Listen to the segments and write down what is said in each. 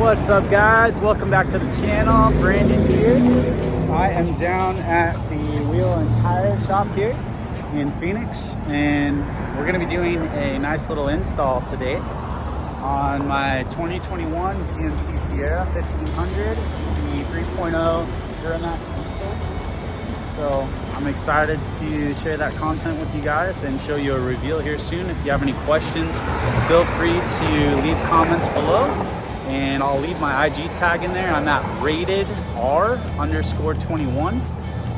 What's up, guys? Welcome back to the channel. Brandon here. I am down at the wheel and tire shop here in Phoenix, and we're going to be doing a nice little install today on my 2021 GMC Sierra 1500. It's the 3.0 Duramax diesel. So I'm excited to share that content with you guys and show you a reveal here soon. If you have any questions, feel free to leave comments below, and I'll leave my IG tag in there. I'm at rated R_21.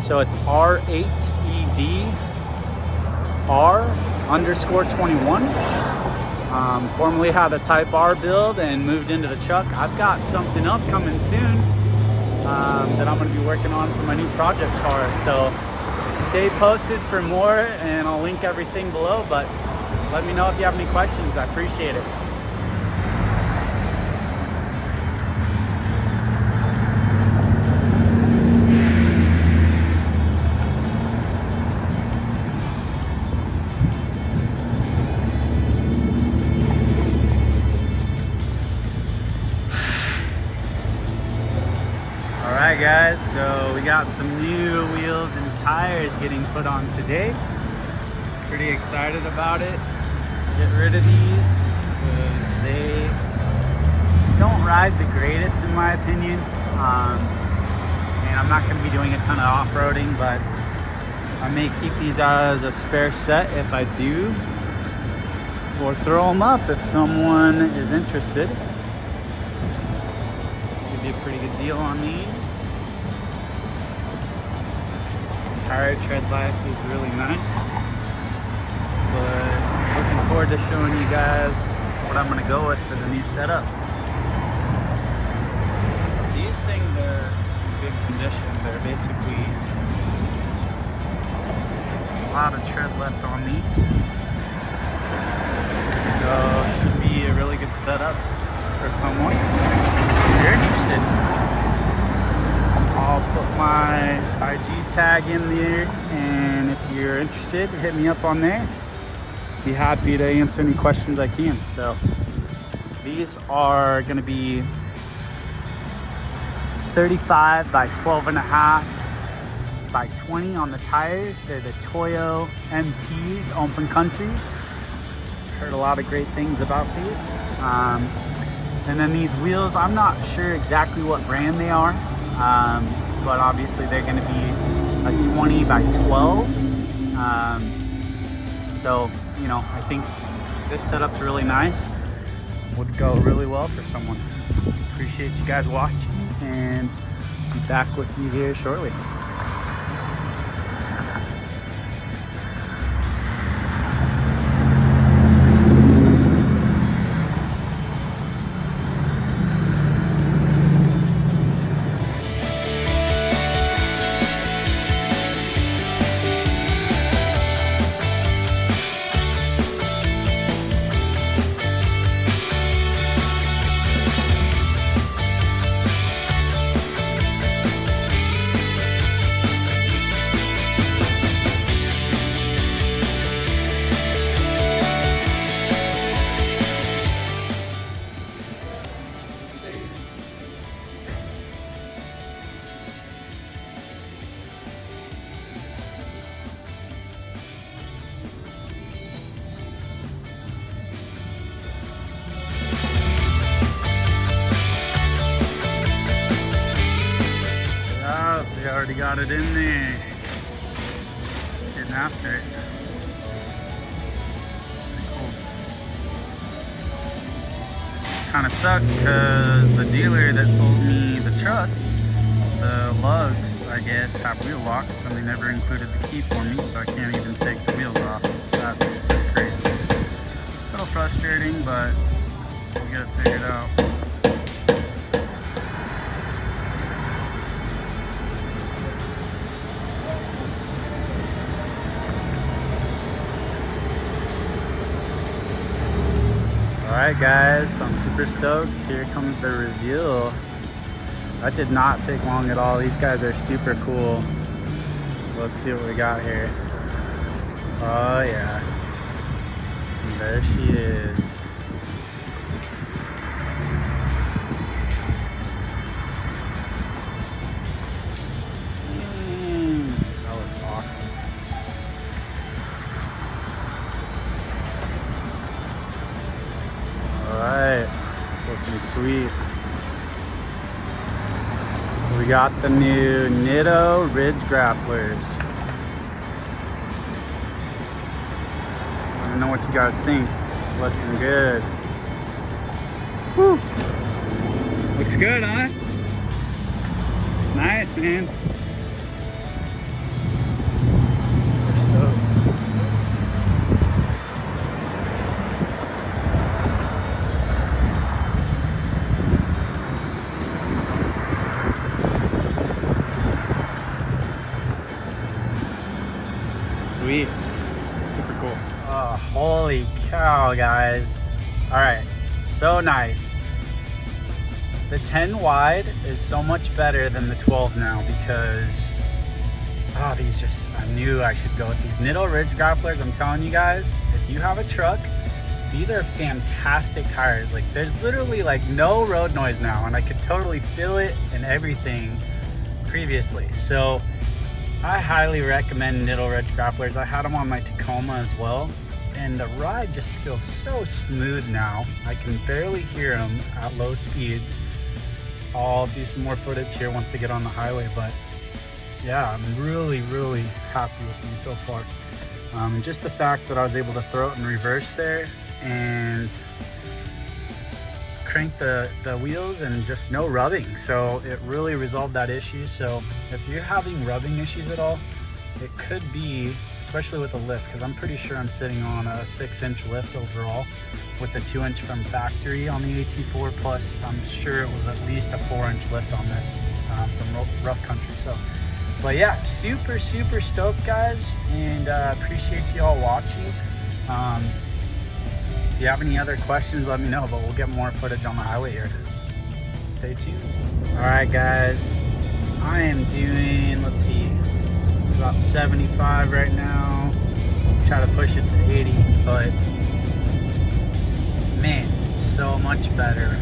So it's R8EDR_21. Formerly had a Type R build and moved into the truck. I've got something else coming soon that I'm going to be working on for my new project car. So stay posted for more, and I'll link everything below. But let me know if you have any questions. I appreciate it. Alright guys, so we got some new wheels and tires getting put on today. Pretty excited about it to get rid of these because they don't ride the greatest in my opinion. And I'm not going to be doing a ton of off-roading, but I may keep these as a spare set if I do, or throw them up if someone is interested. Give you a pretty good deal on these. Tire tread life is really nice, but looking forward to showing you guys what I'm going to go with for the new setup. These things are in good condition. They're basically a lot of tread left on these, so it should be a really good setup for someone if you're interested. I'll put my IG tag in there, and if you're interested, hit me up on there. Be happy to answer any questions I can. So these are going to be 35 by 12.5 by 20 on the tires. They're the Toyo MTs, Open Countries. Heard a lot of great things about these. And then these wheels, I'm not sure exactly what brand they are. But obviously they're going to be a 20 by 12. So, you know, I think this setup's really nice. Would go really well for someone. Appreciate you guys watching, and be back with you here shortly. They already got it in there. Getting after it. Cool. Kind of sucks because the dealer that sold me the truck, the lugs, I guess, have wheel locks, and they never included the key for me, so I can't even take the wheels off. That's pretty crazy. A little frustrating, but we'll get it figured out. Alright guys, I'm super stoked. Here comes the reveal. That did not take long at all. These guys are super cool. So let's see what we got here. Oh yeah. And there she is. Sweet. So we got the new Nitto Ridgegrapplers. I don't know what you guys think. Looking good. Whew. Looks good, huh? It's nice, man. We're stoked. Sweet. Super cool. Oh, holy cow, guys. All right, so nice. The 10 wide is so much better than the 12 now because, oh, these just, I knew I should go with these Nitto Ridgegrapplers. I'm telling you guys, if you have a truck, these are fantastic tires. Like, there's literally like no road noise now, and I could totally feel it and everything previously. So I highly recommend Nitto Ridgegrapplers. I had them on my Tacoma as well, and the ride just feels so smooth now. I can barely hear them at low speeds. I'll do some more footage here once I get on the highway, but yeah, I'm really happy with these so far. Just the fact that I was able to throw it in reverse there and crank the wheels and just no rubbing, so it really resolved that issue. So if you're having rubbing issues at all, it could be, especially with a lift, because I'm pretty sure I'm sitting on a 6-inch lift overall with a 2-inch from factory on the AT4, plus I'm sure it was at least a 4-inch lift on this from rough country. So, but yeah, super stoked, guys, and appreciate you all watching. If you have any other questions, let me know, but we'll get more footage on the highway here. Stay tuned. All right, guys, I am doing, let's see, about 75 right now. Try to push it to 80, but man, it's so much better.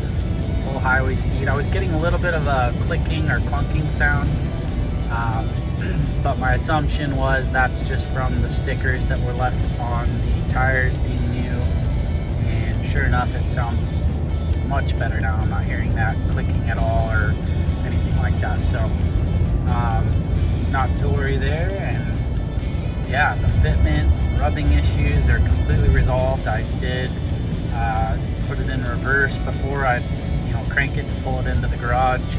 Full highway speed. I was getting a little bit of a clicking or clunking sound, but my assumption was that's just from the stickers that were left on the tires being new. And sure enough, it sounds much better now. I'm not hearing that clicking at all or anything like that. So not to worry there. And yeah, the fitment, rubbing issues are completely resolved. I did put it in reverse before I crank it to pull it into the garage,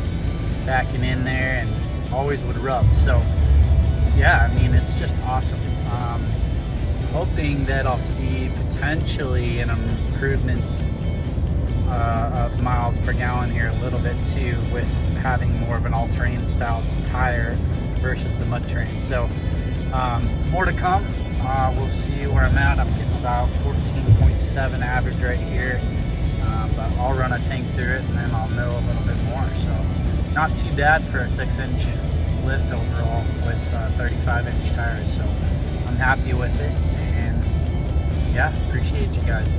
backing in there, and always would rub. So yeah, I mean, it's just awesome. Hoping that I'll see potentially an improvement of miles per gallon here a little bit too, with having more of an all-terrain style tire versus the mud terrain. So more to come. We'll see where I'm at. I'm getting about 14.7 average right here, but I'll run a tank through it and then I'll know a little bit more. So not too bad for a 6-inch lift overall with 35-inch tires. So I'm happy with it, and yeah, appreciate you guys.